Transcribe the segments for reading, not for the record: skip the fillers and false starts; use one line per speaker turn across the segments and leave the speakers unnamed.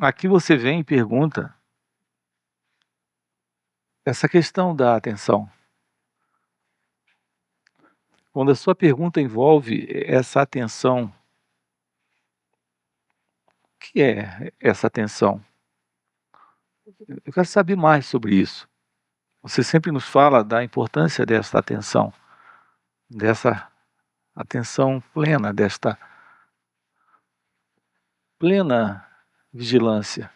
Aqui você vem e pergunta essa questão da atenção. Quando a sua pergunta envolve essa atenção, o que é essa atenção? Eu quero saber mais sobre isso. Você sempre nos fala da importância dessa atenção plena, desta plena vigilância,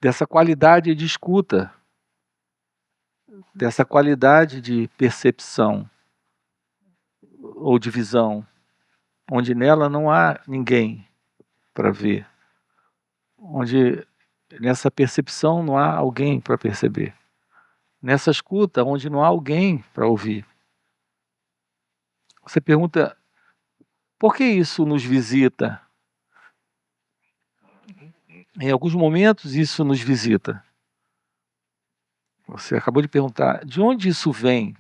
dessa qualidade de escuta, dessa qualidade de percepção ou de visão, onde nela não há ninguém para ver, onde nessa percepção não há alguém para perceber, nessa escuta onde não há alguém para ouvir. Você pergunta, por que isso nos visita? Em alguns momentos isso nos visita. Você acabou de perguntar, de onde isso vem?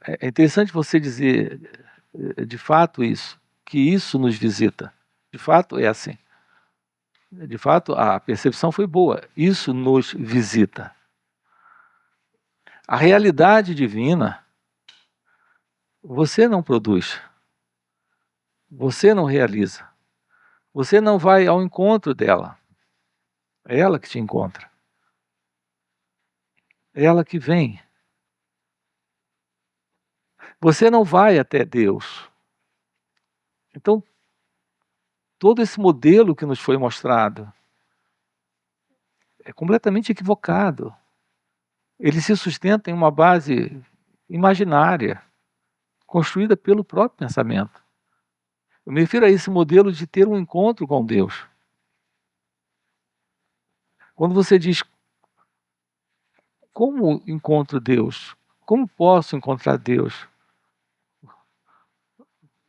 É interessante você dizer, de fato, que isso nos visita. De fato, é assim. De fato, a percepção foi boa. Isso nos visita. A realidade divina, você não produz. Você não realiza. Você não vai ao encontro dela. É ela que te encontra. É ela que vem. Você não vai até Deus. Então, todo esse modelo que nos foi mostrado é completamente equivocado. Ele se sustenta em uma base imaginária, construída pelo próprio pensamento. Eu me refiro a esse modelo de ter um encontro com Deus. Quando você diz, como encontro Deus? Como posso encontrar Deus?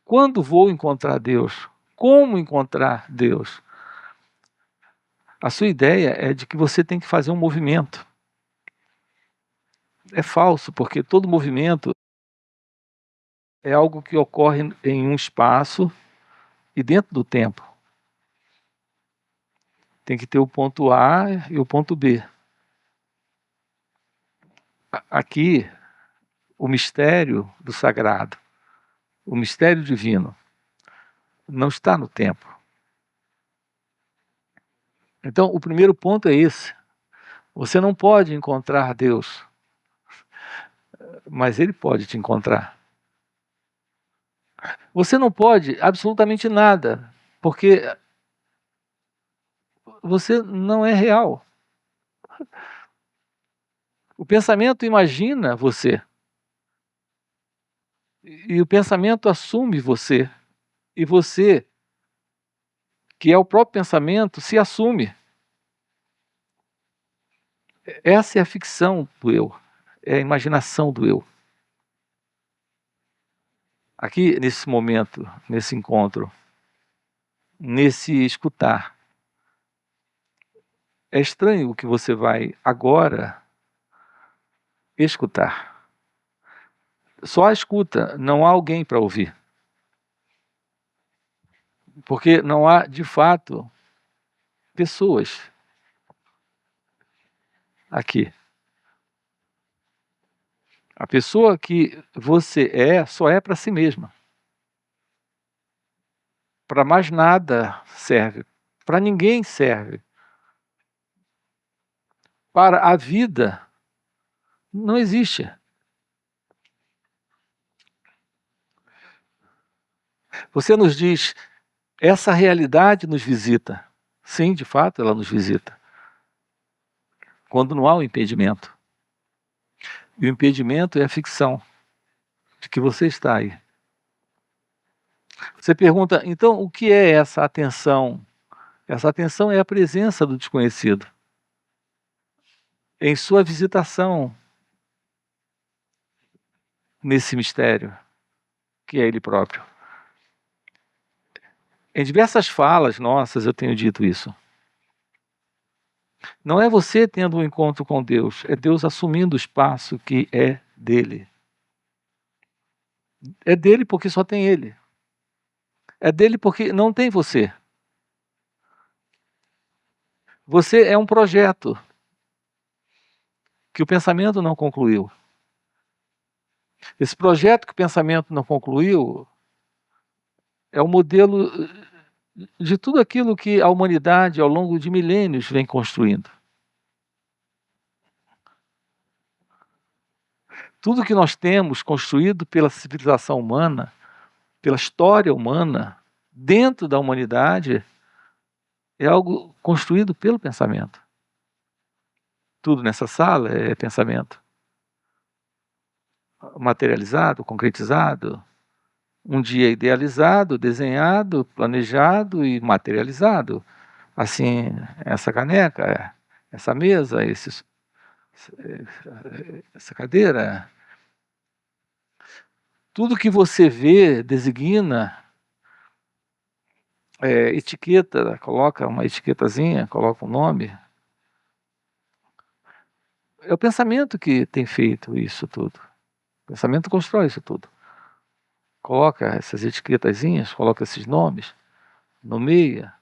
Quando vou encontrar Deus? Como encontrar Deus? A sua ideia é de que você tem que fazer um movimento. É falso, porque todo movimento é algo que ocorre em um espaço e dentro do tempo. Tem que ter o ponto A e o ponto B. Aqui, o mistério do sagrado, o mistério divino, não está no tempo. Então, o primeiro ponto é esse. Você não pode encontrar Deus, mas Ele pode te encontrar. Você não pode absolutamente nada, porque você não é real. O pensamento imagina você. E o pensamento assume você. E você, que é o próprio pensamento, se assume. Essa é a ficção do eu. É a imaginação do eu. Aqui, nesse momento, nesse encontro, nesse escutar, é estranho o que você vai agora escutar. Só a escuta, não há alguém para ouvir. Porque não há, de fato, pessoas aqui. A pessoa que você é, só é para si mesma. Para mais nada serve. Para ninguém serve. Para a vida, não existe. Você nos diz, essa realidade nos visita. Sim, de fato, ela nos visita. Quando não há um impedimento. E o impedimento é a ficção de que você está aí. Você pergunta, então, o que é essa atenção? Essa atenção é a presença do desconhecido. Em sua visitação nesse mistério, que é Ele próprio. Em diversas falas nossas eu tenho dito isso. Não é você tendo um encontro com Deus, é Deus assumindo o espaço que é dele. É dele porque só tem Ele. É dele porque não tem você. Você é um projeto que o pensamento não concluiu. Esse projeto que o pensamento não concluiu é o modelo de tudo aquilo que a humanidade, ao longo de milênios, vem construindo. Tudo que nós temos construído pela civilização humana, pela história humana, dentro da humanidade, é algo construído pelo pensamento. Tudo nessa sala é pensamento. Materializado, concretizado, um dia idealizado, desenhado, planejado e materializado. Assim, essa caneca, essa mesa, essa cadeira. Tudo que você vê designa, etiqueta, coloca uma etiquetazinha, coloca um nome. É o pensamento que tem feito isso tudo. O pensamento constrói isso tudo. Coloca essas etiquetazinhas, coloca esses nomes, nomeia,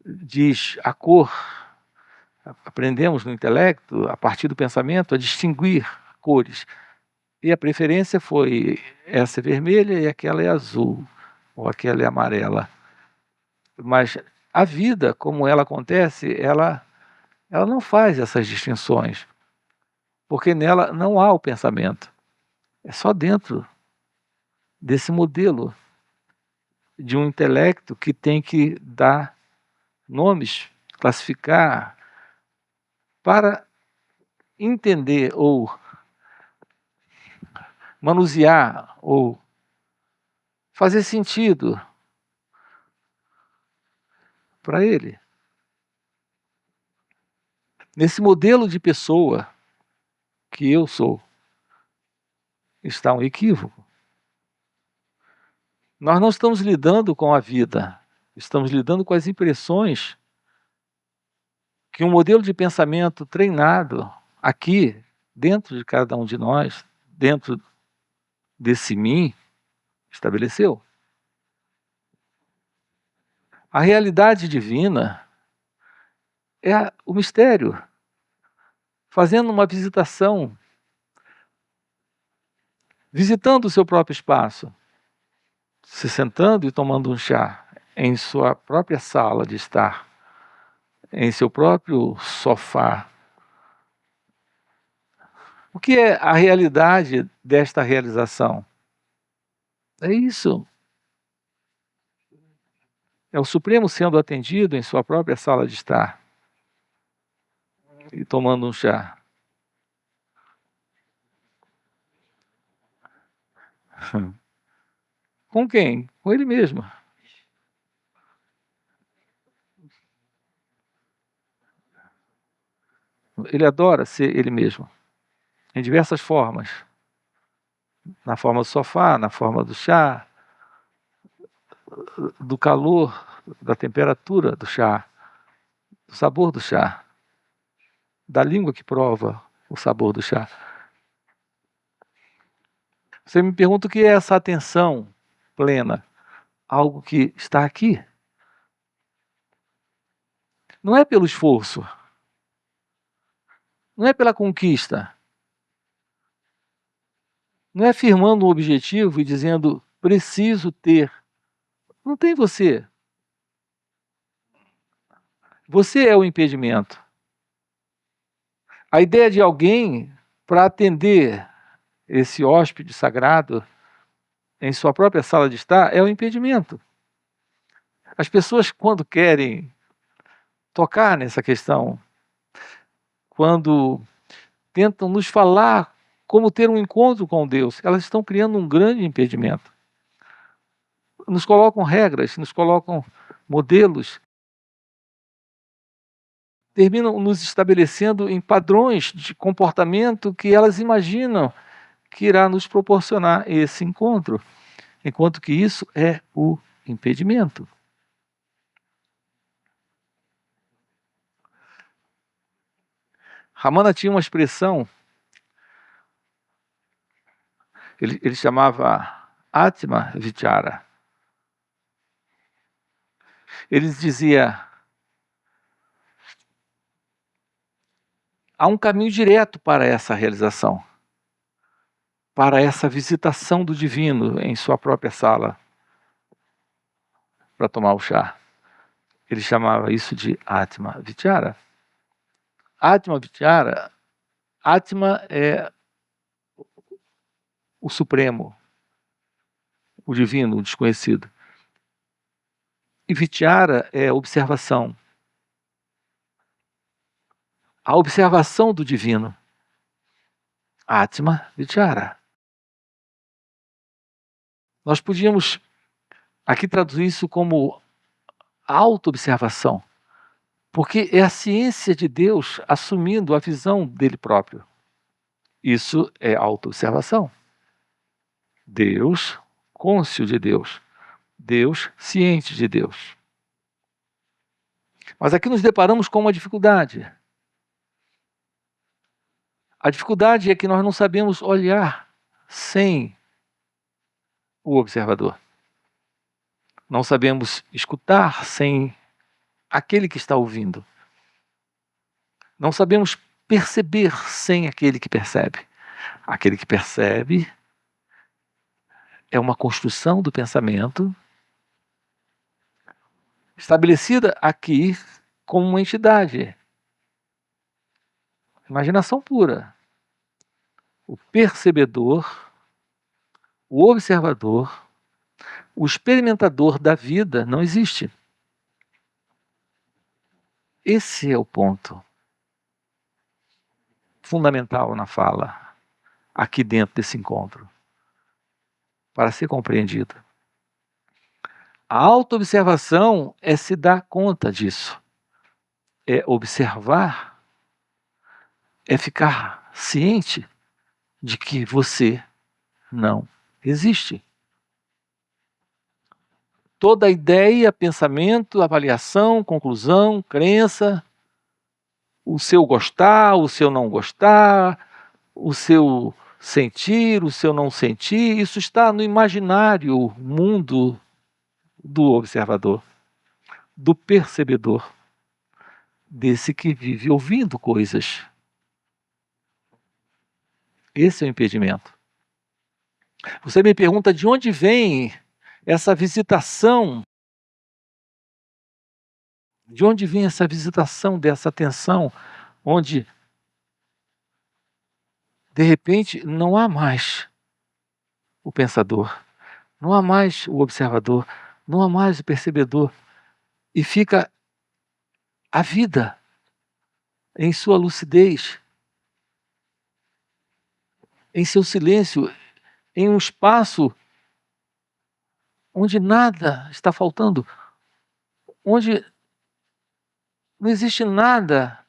diz a cor. Aprendemos no intelecto, a partir do pensamento, a distinguir cores. E a preferência foi essa é vermelha e aquela é azul, ou aquela é amarela. Mas a vida, como ela acontece, ela não faz essas distinções, porque nela não há o pensamento. É só dentro desse modelo de um intelecto que tem que dar nomes, classificar, para entender ou manusear ou fazer sentido para ele. Nesse modelo de pessoa que eu sou, está um equívoco. Nós não estamos lidando com a vida, estamos lidando com as impressões que um modelo de pensamento treinado aqui, dentro de cada um de nós, dentro desse mim, estabeleceu. A realidade divina é o mistério, fazendo uma visitação, visitando o seu próprio espaço, se sentando e tomando um chá em sua própria sala de estar, em seu próprio sofá. O que é a realidade desta realização? É isso. É o Supremo sendo atendido em sua própria sala de estar e tomando um chá. Com quem? Com ele mesmo. Ele adora ser ele mesmo, em diversas formas. Na forma do sofá, na forma do chá, do calor, da temperatura do chá, do sabor do chá, da língua que prova o sabor do chá. Você me pergunta o que é essa atenção plena, algo que está aqui. Não é pelo esforço, não é pela conquista, não é firmando um objetivo e dizendo preciso ter. Não tem você. Você é o impedimento. A ideia de alguém para atender esse hóspede sagrado em sua própria sala de estar é o impedimento. As pessoas, quando querem tocar nessa questão, quando tentam nos falar como ter um encontro com Deus, elas estão criando um grande impedimento. Nos colocam regras, nos colocam modelos, terminam nos estabelecendo em padrões de comportamento que elas imaginam que irá nos proporcionar esse encontro, enquanto que isso é o impedimento. Ramana tinha uma expressão, ele chamava Atma Vichara, Ele dizia: há um caminho direto para essa realização, para essa visitação do divino em sua própria sala, para tomar o chá. Ele chamava isso de Atma Vichara. Atma Vichara, Atma é o supremo, o divino, o desconhecido. E Vichara é observação. A observação do divino. Atma Vichara. Nós podíamos aqui traduzir isso como auto-observação, porque é a ciência de Deus assumindo a visão dele próprio. Isso é auto-observação. Deus, cônscio de Deus. Deus, ciente de Deus. Mas aqui nos deparamos com uma dificuldade. A dificuldade é que nós não sabemos olhar sem o observador. Não sabemos escutar sem aquele que está ouvindo. Não sabemos perceber sem aquele que percebe. Aquele que percebe é uma construção do pensamento estabelecida aqui como uma entidade. Imaginação pura. O percebedor, o observador, o experimentador da vida não existe. Esse é o ponto fundamental na fala, aqui dentro desse encontro, para ser compreendido. A autoobservação é se dar conta disso. É observar, é ficar ciente de que você não existe. Toda ideia, pensamento, avaliação, conclusão, crença, o seu gostar, o seu não gostar, o seu sentir, o seu não sentir, isso está no imaginário mundo do observador, do percebedor, desse que vive ouvindo coisas. Esse é o impedimento. Você me pergunta de onde vem essa visitação? De onde vem essa visitação dessa atenção, onde de repente não há mais o pensador, não há mais o observador, não há mais o percebedor, e fica a vida em sua lucidez, em seu silêncio, em um espaço onde nada está faltando, onde não existe nada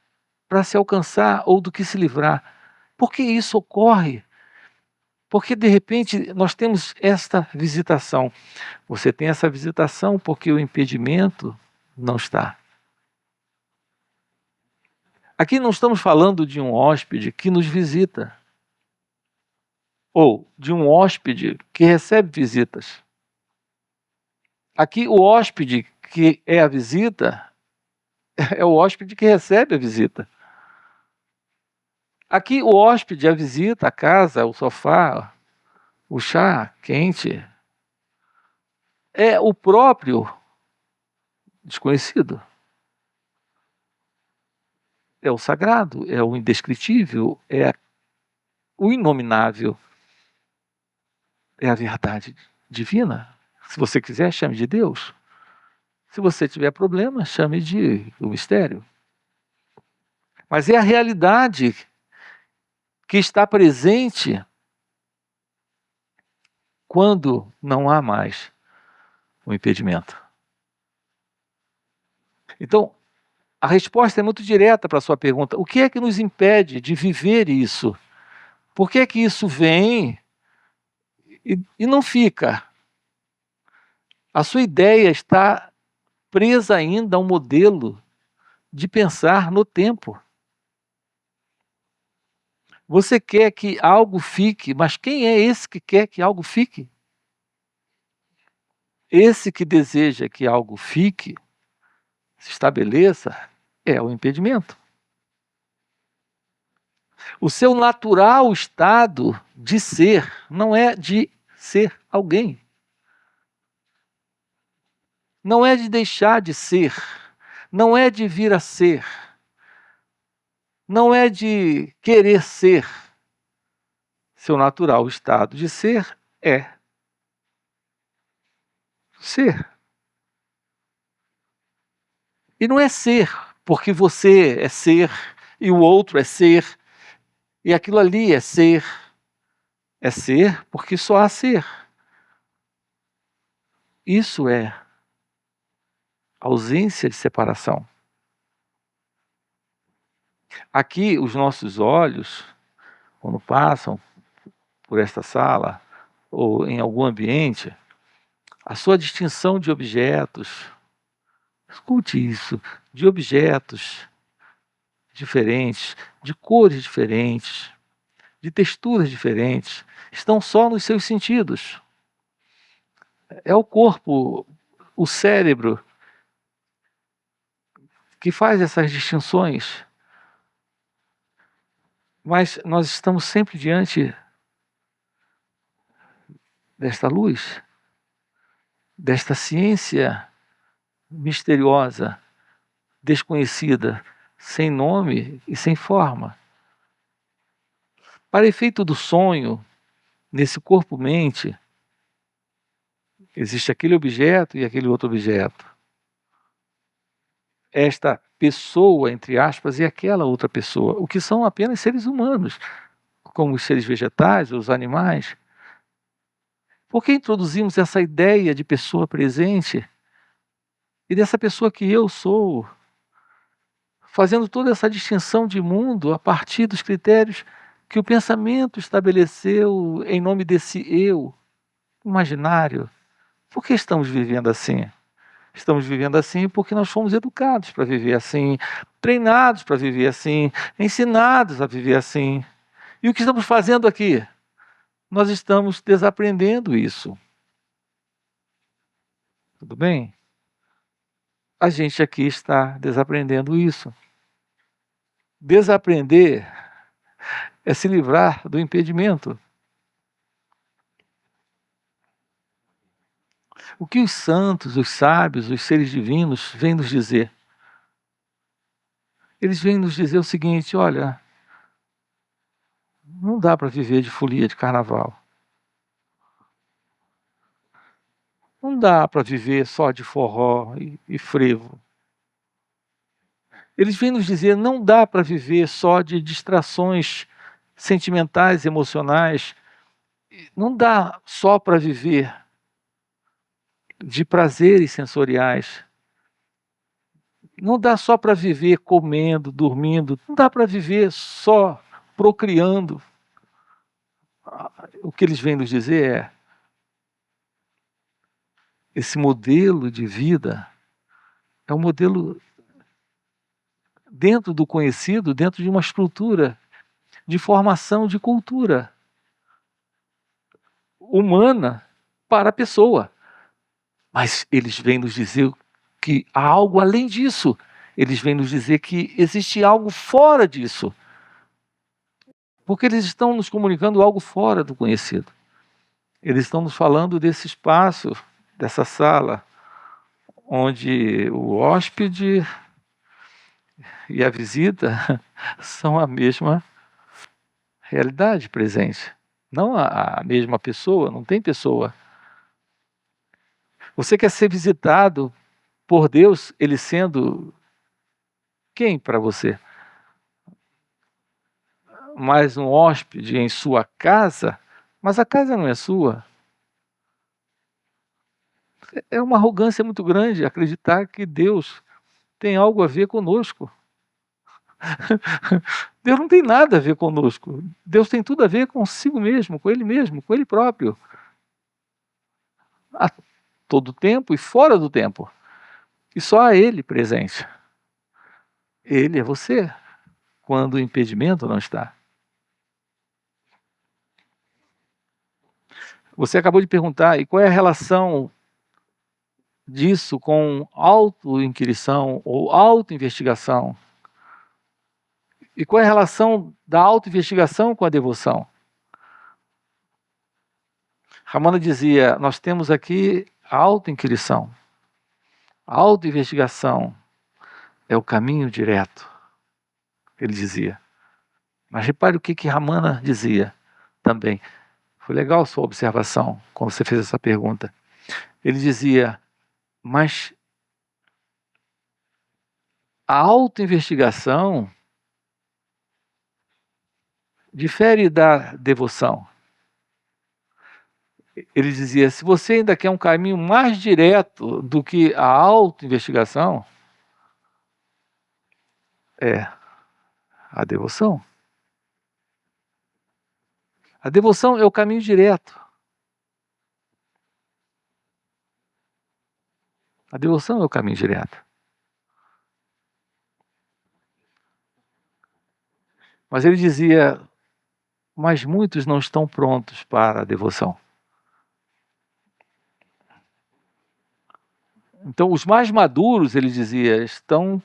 para se alcançar ou do que se livrar. Por que isso ocorre? Porque de repente nós temos esta visitação. Você tem essa visitação porque o impedimento não está. Aqui não estamos falando de um hóspede que nos visita, ou de um hóspede que recebe visitas. Aqui o hóspede que é a visita é o hóspede que recebe a visita. Aqui o hóspede, a visita, a casa, o sofá, o chá quente, é o próprio desconhecido. É o sagrado, é o indescritível, é o inominável. É a verdade divina. Se você quiser, chame de Deus. Se você tiver problema, chame de o mistério. Mas é a realidade que está presente quando não há mais o impedimento. Então, a resposta é muito direta para a sua pergunta. O que é que nos impede de viver isso? Por que é que isso vem e não fica? A sua ideia está presa ainda a um modelo de pensar no tempo. Você quer que algo fique, mas quem é esse que quer que algo fique? Esse que deseja que algo fique se estabeleça é o impedimento. O seu natural estado de ser não é de ser alguém. Não é de deixar de ser. Não é de vir a ser. Não é de querer ser. Seu natural estado de ser é ser. E não é ser porque você é ser e o outro é ser e aquilo ali é ser. É ser porque só há ser. Isso é ausência de separação. Aqui, os nossos olhos, quando passam por esta sala ou em algum ambiente, a sua distinção de objetos, escute isso, de objetos diferentes, de cores diferentes, de texturas diferentes, estão só nos seus sentidos. É o corpo, o cérebro, que faz essas distinções. Mas nós estamos sempre diante desta luz, desta ciência misteriosa, desconhecida, sem nome e sem forma. Para efeito do sonho, nesse corpo-mente, existe aquele objeto e aquele outro objeto. Esta pessoa, entre aspas, e aquela outra pessoa, o que são apenas seres humanos, como os seres vegetais, os animais. Por que introduzimos essa ideia de pessoa presente e dessa pessoa que eu sou, fazendo toda essa distinção de mundo a partir dos critérios que o pensamento estabeleceu em nome desse eu imaginário? Por que estamos vivendo assim? Estamos vivendo assim porque nós fomos educados para viver assim, treinados para viver assim, ensinados a viver assim. E o que estamos fazendo aqui? Nós estamos desaprendendo isso. Tudo bem? A gente aqui está desaprendendo isso. Desaprender é se livrar do impedimento. O que os santos, os sábios, os seres divinos vêm nos dizer? Eles vêm nos dizer o seguinte: olha, não dá para viver de folia de carnaval. Não dá para viver só de forró e frevo. Eles vêm nos dizer: não dá para viver só de distrações sentimentais, emocionais. Não dá só para viver de prazeres sensoriais. Não dá só para viver comendo, dormindo. Não dá para viver só procriando. O que eles vêm nos dizer é: esse modelo de vida é um modelo dentro do conhecido, dentro de uma estrutura de formação de cultura humana para a pessoa. Mas eles vêm nos dizer que há algo além disso. Eles vêm nos dizer que existe algo fora disso. Porque eles estão nos comunicando algo fora do conhecido. Eles estão nos falando desse espaço, dessa sala, onde o hóspede e a visita são a mesma realidade presente. Não a mesma pessoa, não tem pessoa. Você quer ser visitado por Deus, ele sendo quem para você? Mais um hóspede em sua casa, mas a casa não é sua. É uma arrogância muito grande acreditar que Deus tem algo a ver conosco. Deus não tem nada a ver conosco. Deus tem tudo a ver consigo mesmo, com Ele próprio. A todo tempo e fora do tempo. E só há Ele presente. Ele é você, quando o impedimento não está. Você acabou de perguntar, e qual é a relação disso com auto-inquirição ou auto-investigação? E qual é a relação da auto-investigação com a devoção? Ramana dizia, nós temos aqui a auto-inquirição. A auto-investigação é o caminho direto, ele dizia. Mas repare o que Ramana dizia também. Foi legal a sua observação quando você fez essa pergunta. Ele dizia, mas a auto-investigação difere da devoção. Ele dizia, se você ainda quer um caminho mais direto do que a auto-investigação, é a devoção. A devoção é o caminho direto. A devoção é o caminho direto. Mas ele dizia, mas muitos não estão prontos para a devoção. Então, os mais maduros, ele dizia, estão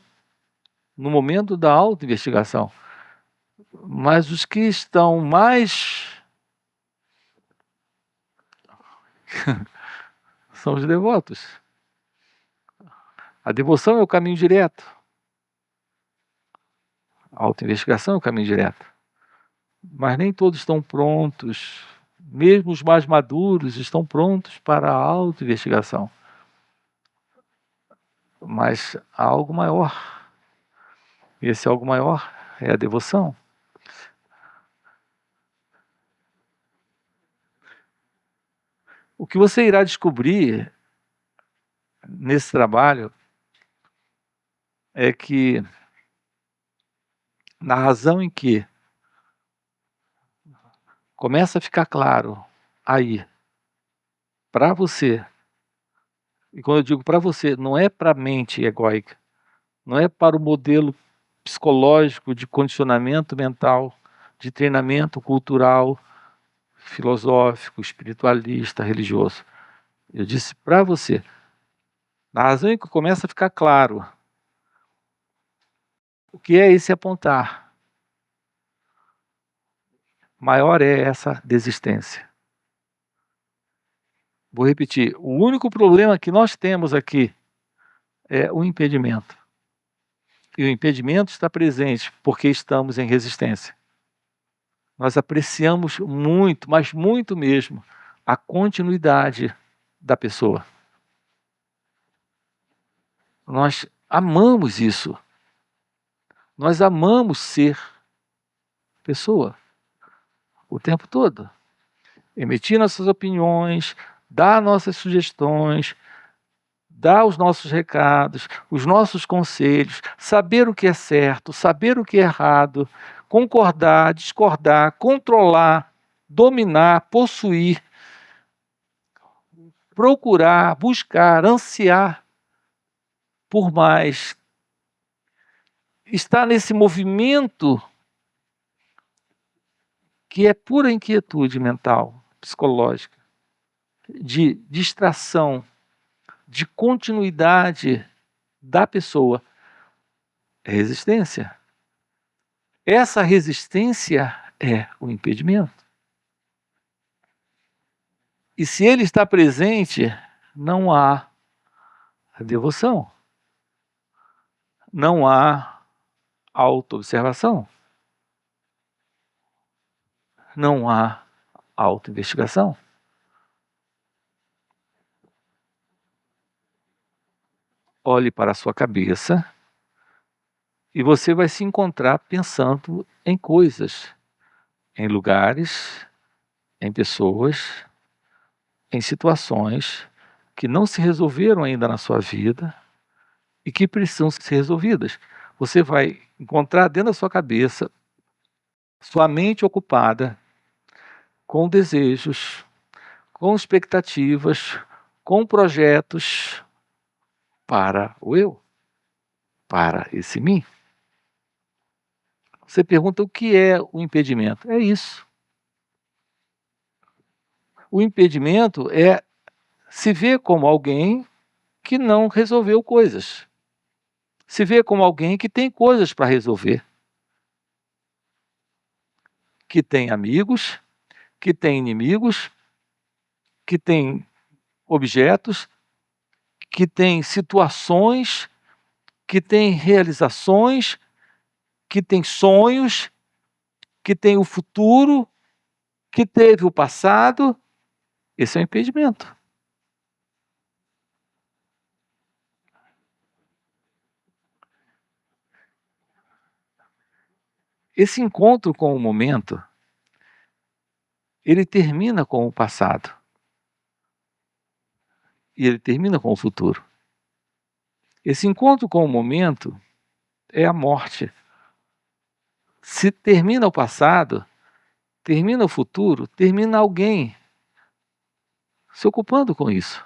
no momento da auto-investigação. Mas os que estão mais... são os devotos. A devoção é o caminho direto. A auto-investigação é o caminho direto. Mas nem todos estão prontos. Mesmo os mais maduros estão prontos para a auto-investigação. Mas há algo maior. E esse algo maior é a devoção. O que você irá descobrir nesse trabalho é que, na razão em que começa a ficar claro aí, para você, e quando eu digo para você, não é para a mente egóica, não é para o modelo psicológico de condicionamento mental, de treinamento cultural, filosófico, espiritualista, religioso. Eu disse para você, na razão em que começa a ficar claro o que é esse apontar, maior é essa desistência. Vou repetir, o único problema que nós temos aqui é o impedimento. E o impedimento está presente porque estamos em resistência. Nós apreciamos muito, mas muito mesmo, a continuidade da pessoa. Nós amamos isso. Nós amamos ser pessoa o tempo todo. Emitir nossas opiniões, dar nossas sugestões, dar os nossos recados, os nossos conselhos, saber o que é certo, saber o que é errado, concordar, discordar, controlar, dominar, possuir, procurar, buscar, ansiar por mais. Está nesse movimento que é pura inquietude mental, psicológica, de distração, de continuidade da pessoa. É resistência. Essa resistência é o impedimento. E se ele está presente, não há a devoção. Não há autoobservação. Não há autoinvestigação. Olhe para a sua cabeça e você vai se encontrar pensando em coisas, em lugares, em pessoas, em situações que não se resolveram ainda na sua vida e que precisam ser resolvidas. Você vai encontrar dentro da sua cabeça sua mente ocupada com desejos, com expectativas, com projetos para o eu, para esse mim. Você pergunta o que é o impedimento? É isso. O impedimento é se ver como alguém que não resolveu coisas. Se vê como alguém que tem coisas para resolver, que tem amigos, que tem inimigos, que tem objetos, que tem situações, que tem realizações, que tem sonhos, que tem o futuro, que teve o passado. Esse é um impedimento. Esse encontro com o momento, ele termina com o passado. E ele termina com o futuro. Esse encontro com o momento é a morte. Se termina o passado, termina o futuro, termina alguém se ocupando com isso.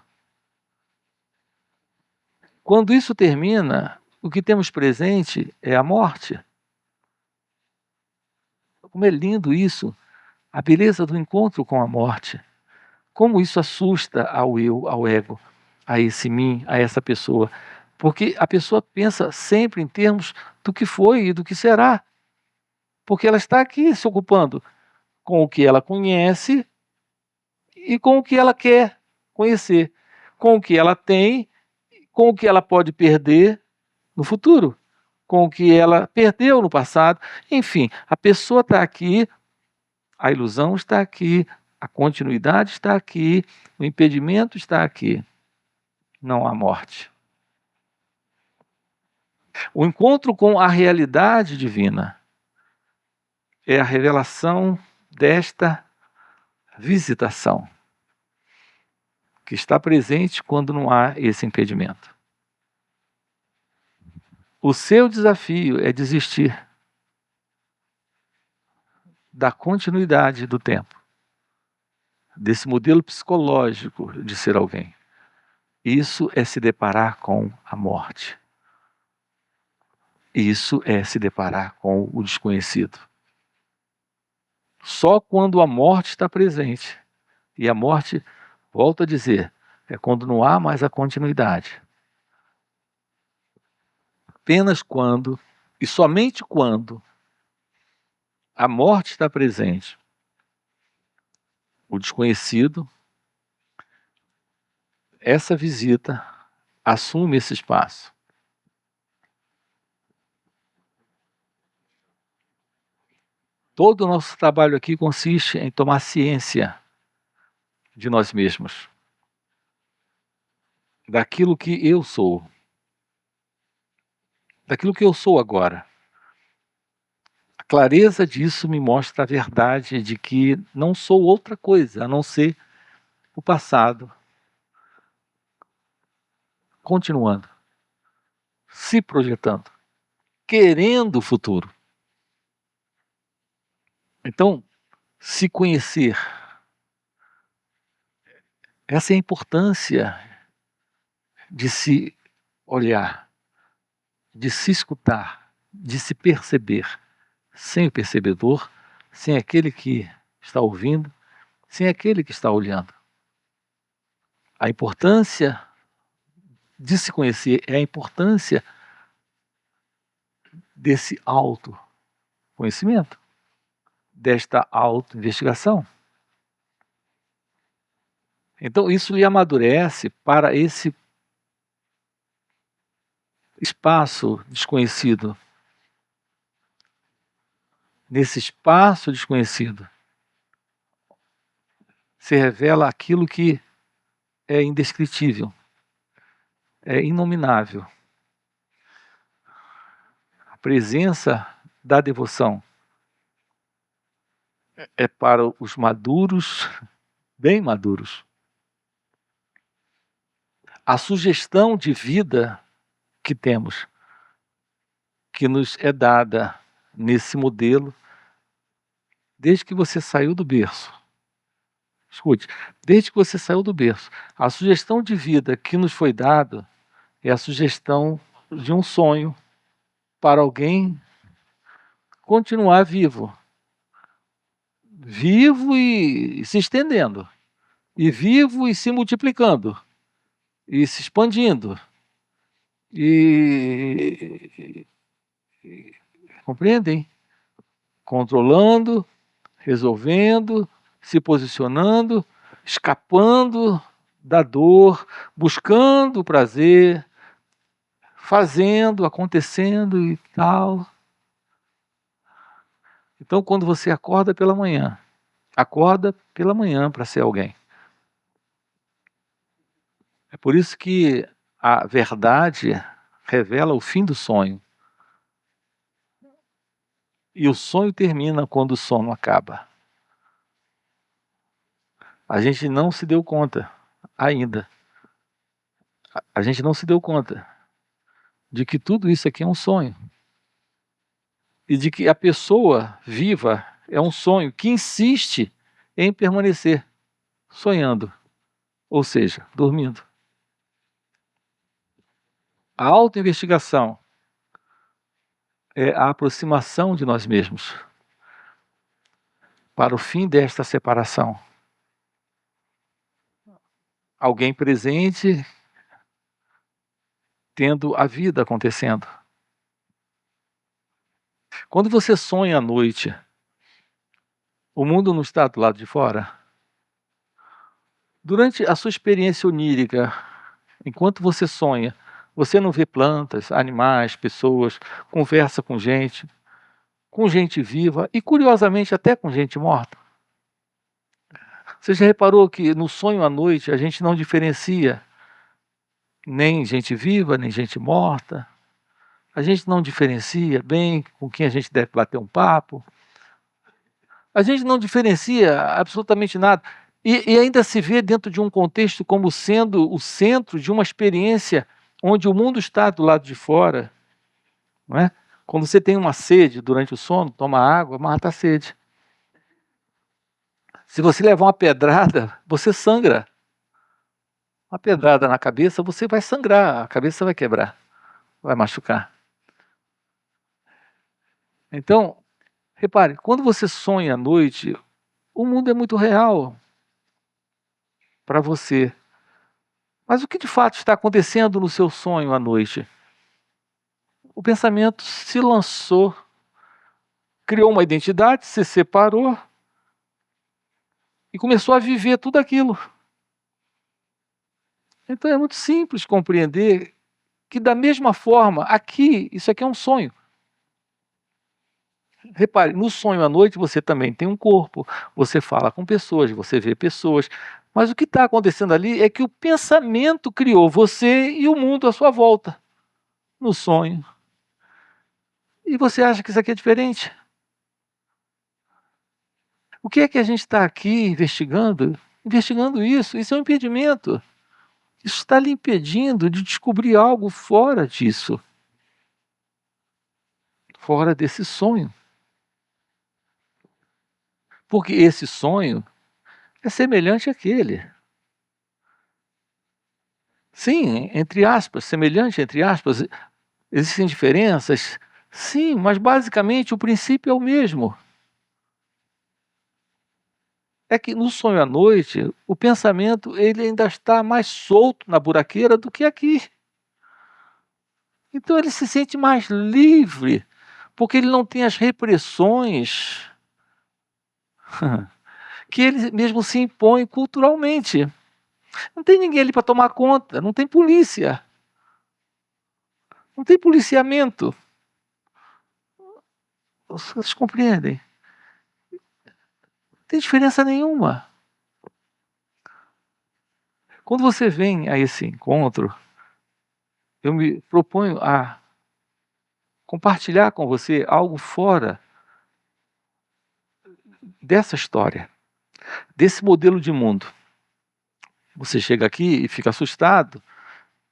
Quando isso termina, o que temos presente é a morte. Como é lindo isso, a beleza do encontro com a morte. Como isso assusta ao eu, ao ego, a esse mim, a essa pessoa. Porque a pessoa pensa sempre em termos do que foi e do que será. Porque ela está aqui se ocupando com o que ela conhece e com o que ela quer conhecer, com o que ela tem, com o que ela pode perder no futuro, com o que ela perdeu no passado. Enfim, a pessoa está aqui, a ilusão está aqui, a continuidade está aqui, o impedimento está aqui. Não há morte. O encontro com a realidade divina é a revelação desta visitação, que está presente quando não há esse impedimento. O seu desafio é desistir da continuidade do tempo, desse modelo psicológico de ser alguém. Isso é se deparar com a morte. Isso é se deparar com o desconhecido. Só quando a morte está presente, e a morte, volto a dizer, é quando não há mais a continuidade. Apenas quando, e somente quando, a morte está presente, o desconhecido, essa visita assume esse espaço. Todo o nosso trabalho aqui consiste em tomar ciência de nós mesmos, daquilo que eu sou, daquilo que eu sou agora. A clareza disso me mostra a verdade de que não sou outra coisa a não ser o passado, continuando, se projetando, querendo o futuro. Então, se conhecer, essa é a importância de se olhar, de se escutar, de se perceber, sem o percebedor, sem aquele que está ouvindo, sem aquele que está olhando. A importância de se conhecer é a importância desse autoconhecimento, desta autoinvestigação. Então, isso lhe amadurece para esse espaço desconhecido. Nesse espaço desconhecido, se revela aquilo que é indescritível, é inominável. A presença da devoção é para os maduros, bem maduros. A sugestão de vida que temos, que nos é dada nesse modelo, desde que você saiu do berço. Escute, desde que você saiu do berço, a sugestão de vida que nos foi dada é a sugestão de um sonho para alguém continuar vivo. Vivo e se estendendo. E vivo e se multiplicando. e se expandindo. E compreendem? Controlando, resolvendo, se posicionando, escapando da dor, buscando o prazer, fazendo, acontecendo e tal. Então, quando você acorda pela manhã para ser alguém. É por isso que a verdade revela o fim do sonho. E o sonho termina quando o sono acaba. A gente não se deu conta ainda. A gente não se deu conta de que tudo isso aqui é um sonho. E de que a pessoa viva é um sonho que insiste em permanecer sonhando, ou seja, dormindo. A autoinvestigação é a aproximação de nós mesmos para o fim desta separação. Alguém presente tendo a vida acontecendo. Quando você sonha à noite, o mundo não está do lado de fora? Durante a sua experiência onírica, enquanto você sonha, você não vê plantas, animais, pessoas, conversa com gente viva e, curiosamente, até com gente morta. Você já reparou que no sonho à noite a gente não diferencia nem gente viva, nem gente morta? A gente não diferencia bem com quem a gente deve bater um papo? A gente não diferencia absolutamente nada. E ainda se vê dentro de um contexto como sendo o centro de uma experiência onde o mundo está do lado de fora, não é? Quando você tem uma sede durante o sono, toma água, mata a sede. Se você levar uma pedrada, você sangra. Uma pedrada na cabeça, você vai sangrar, a cabeça vai quebrar, vai machucar. Então, repare, quando você sonha à noite, o mundo é muito real para você. Mas o que de fato está acontecendo no seu sonho à noite? O pensamento se lançou, criou uma identidade, se separou e começou a viver tudo aquilo. Então é muito simples compreender que, da mesma forma, aqui, isso aqui é um sonho. Repare, no sonho à noite você também tem um corpo, você fala com pessoas, você vê pessoas, mas o que está acontecendo ali é que o pensamento criou você e o mundo à sua volta, no sonho. E você acha que isso aqui é diferente? O que é que a gente está aqui investigando? Investigando isso. Isso é um impedimento. Isso está lhe impedindo de descobrir algo fora disso. Fora desse sonho. Porque esse sonho é semelhante àquele. Sim, entre aspas, semelhante entre aspas. Existem diferenças? Sim, mas basicamente o princípio é o mesmo. É que no sonho à noite, o pensamento ele ainda está mais solto na buraqueira do que aqui. Então ele se sente mais livre, porque ele não tem as repressões que ele mesmo se impõe culturalmente. Não tem ninguém ali para tomar conta, não tem polícia, não tem policiamento. Vocês compreendem? Não tem diferença nenhuma. Quando você vem a esse encontro, eu me proponho a compartilhar com você algo fora dessa história, desse modelo de mundo. Você chega aqui e fica assustado,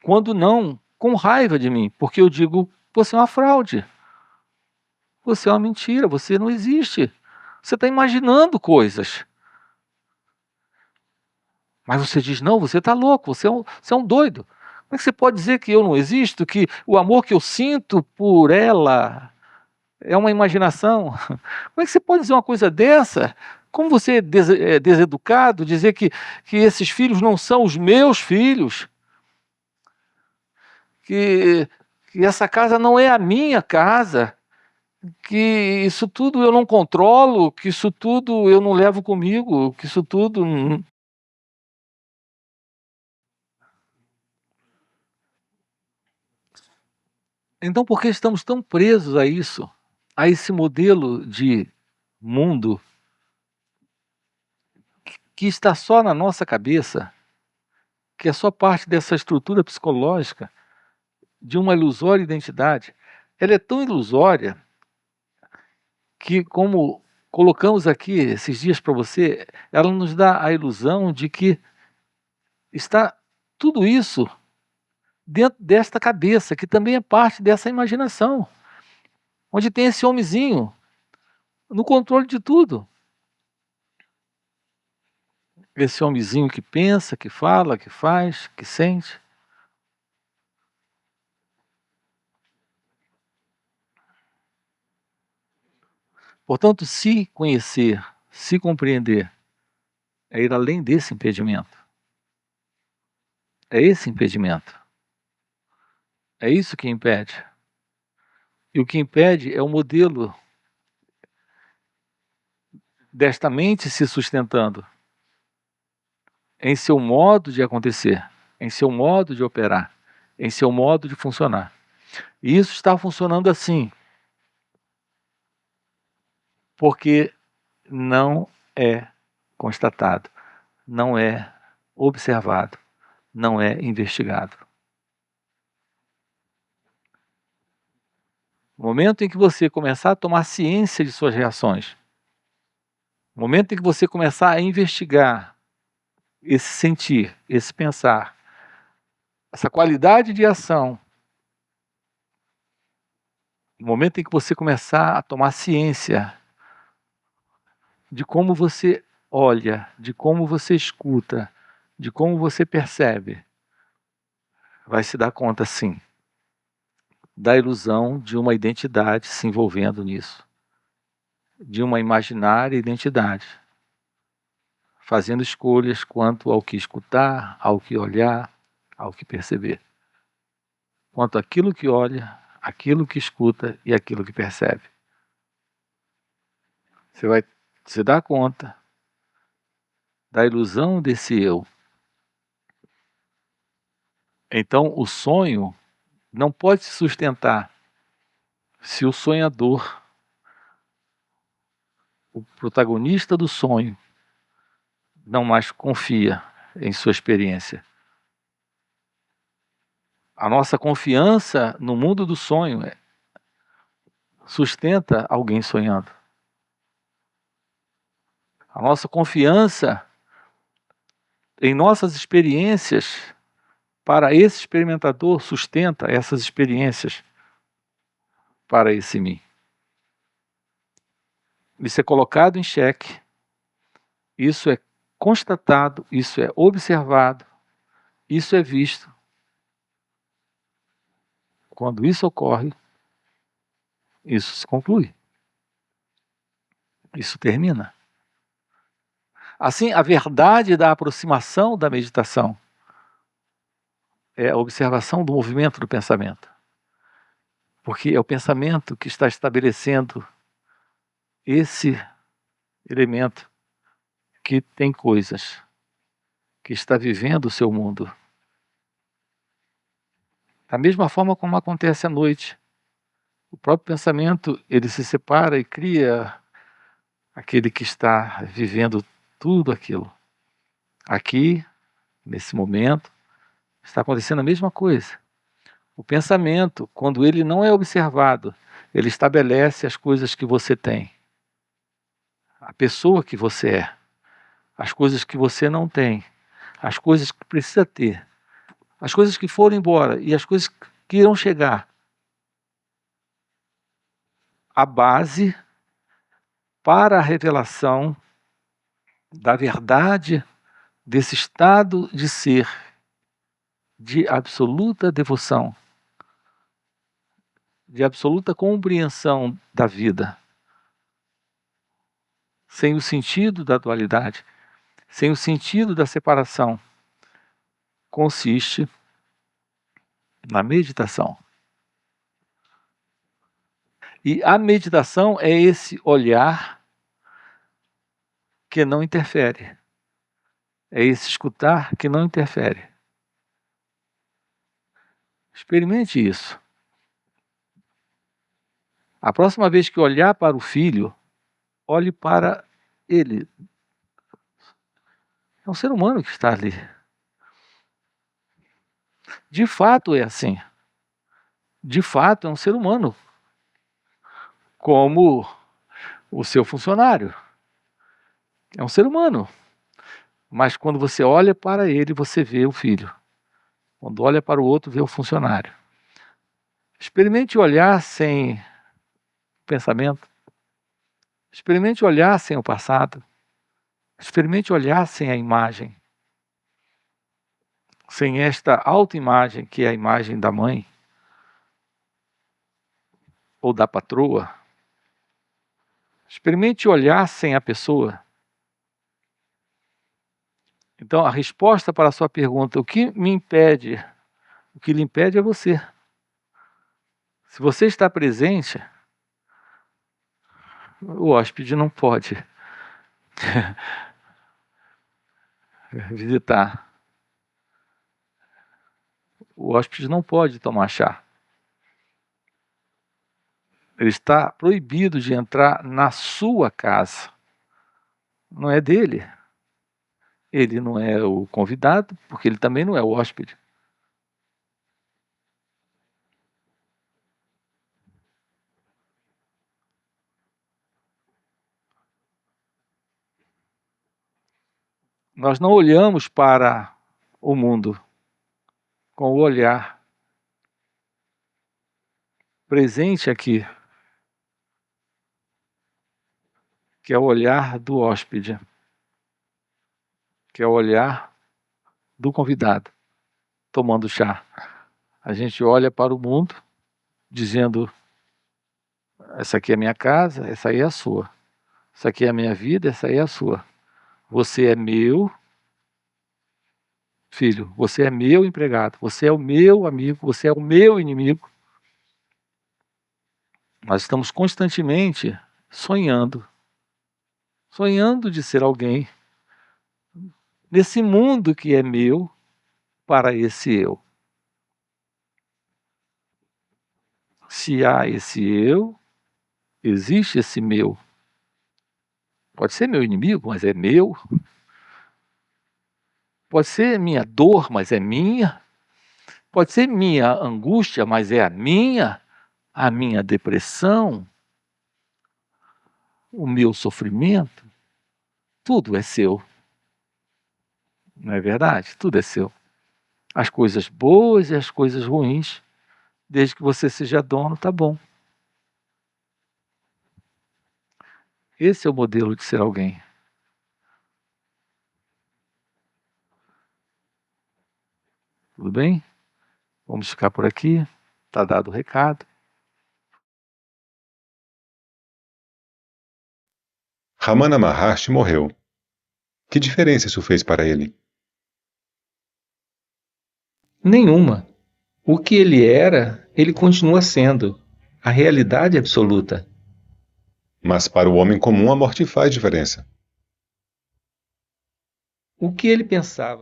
quando não, com raiva de mim, porque eu digo, você é uma fraude, você é uma mentira, você não existe, você está imaginando coisas. Mas você diz, não, você está louco, você é um doido. Como é que você pode dizer que eu não existo, que o amor que eu sinto por ela é uma imaginação? Como é que você pode dizer uma coisa dessa? Como você é deseducado dizer que esses filhos não são os meus filhos? que, que essa casa não é a minha casa, que isso tudo eu não controlo, que isso tudo eu não levo comigo, que isso tudo. Então, por que estamos tão presos a isso, a esse modelo de mundo que está só na nossa cabeça, que é só parte dessa estrutura psicológica de uma ilusória identidade? Ela é tão ilusória que, como colocamos aqui esses dias para você, ela nos dá a ilusão de que está tudo isso dentro desta cabeça, que também é parte dessa imaginação, onde tem esse homenzinho no controle de tudo. Esse homenzinho que pensa, que fala, que faz, que sente. Portanto, se conhecer, se compreender, é ir além desse impedimento. É esse impedimento. É isso que impede. E o que impede é o modelo desta mente se sustentando em seu modo de acontecer, em seu modo de operar, em seu modo de funcionar. E isso está funcionando assim, porque não é constatado, não é observado, não é investigado. No momento em que você começar a tomar ciência de suas reações, no momento em que você começar a investigar esse sentir, esse pensar, essa qualidade de ação, no momento em que você começar a tomar ciência de como você olha, de como você escuta, de como você percebe, vai se dar conta, sim, da ilusão de uma identidade se envolvendo nisso, de uma imaginária identidade, fazendo escolhas quanto ao que escutar, ao que olhar, ao que perceber, quanto àquilo que olha, aquilo que escuta e aquilo que percebe. Você vai se dar conta da ilusão desse eu. Então, o sonho não pode se sustentar se o sonhador, o protagonista do sonho, não mais confia em sua experiência. A nossa confiança no mundo do sonho sustenta alguém sonhando. A nossa confiança em nossas experiências para esse experimentador sustenta essas experiências para esse mim. Isso é colocado em xeque, isso é constatado, isso é observado, isso é visto. Quando isso ocorre, isso se conclui. Isso termina. Assim, a verdade da aproximação da meditação é a observação do movimento do pensamento. Porque é o pensamento que está estabelecendo esse elemento que tem coisas, que está vivendo o seu mundo. Da mesma forma como acontece à noite. O próprio pensamento, ele se separa e cria aquele que está vivendo tudo aquilo. Aqui, nesse momento, está acontecendo a mesma coisa. O pensamento, quando ele não é observado, ele estabelece as coisas que você tem, a pessoa que você é, as coisas que você não tem, as coisas que precisa ter, as coisas que foram embora e as coisas que irão chegar. A base para a revelação da verdade desse estado de ser, de absoluta devoção, de absoluta compreensão da vida, sem o sentido da dualidade, sem o sentido da separação, consiste Na meditação. E a meditação é esse olhar que não interfere. É esse escutar que não interfere. Experimente isso. A próxima vez que olhar para o filho, olhe para ele. É um ser humano que está ali. De fato é assim. De fato é um ser humano. Como o seu funcionário. É um ser humano. Mas quando você olha para ele, você vê o filho. Quando olha para o outro, vê o funcionário. Experimente olhar sem pensamento. Experimente olhar sem o passado. Experimente olhar sem a imagem. Sem esta autoimagem, que é a imagem da mãe ou da patroa. Experimente olhar sem a pessoa. Então, a resposta para a sua pergunta, o que me impede? O que lhe impede é você. Se você está presente, o hóspede não pode visitar. O hóspede não pode tomar chá. Ele está proibido de entrar na sua casa. Não é dele. Ele não é o convidado, porque ele também não é o hóspede. Nós não olhamos para o mundo com o olhar presente aqui, que é o olhar do hóspede, que é o olhar do convidado, tomando chá. A gente olha para o mundo, dizendo, essa aqui é a minha casa, essa aí é a sua. Essa aqui é a minha vida, essa aí é a sua. Você é meu filho, você é meu empregado, você é o meu amigo, você é o meu inimigo. Nós estamos constantemente sonhando de ser alguém nesse mundo que é meu para esse eu. Se há esse eu, existe esse meu. Pode ser meu inimigo, mas é meu. Pode ser minha dor, mas é minha. Pode ser minha angústia, mas é a minha depressão, o meu sofrimento. Tudo é seu. Não é verdade? Tudo é seu. As coisas boas e as coisas ruins. Desde que você seja dono, tá bom. Esse é o modelo de ser alguém. Tudo bem? Vamos ficar por aqui. Tá dado o recado.
Ramana Maharshi morreu. Que diferença isso fez para ele?
Nenhuma. O que ele era, ele continua sendo. A realidade absoluta.
Mas para o homem comum a morte faz diferença.
O que ele pensava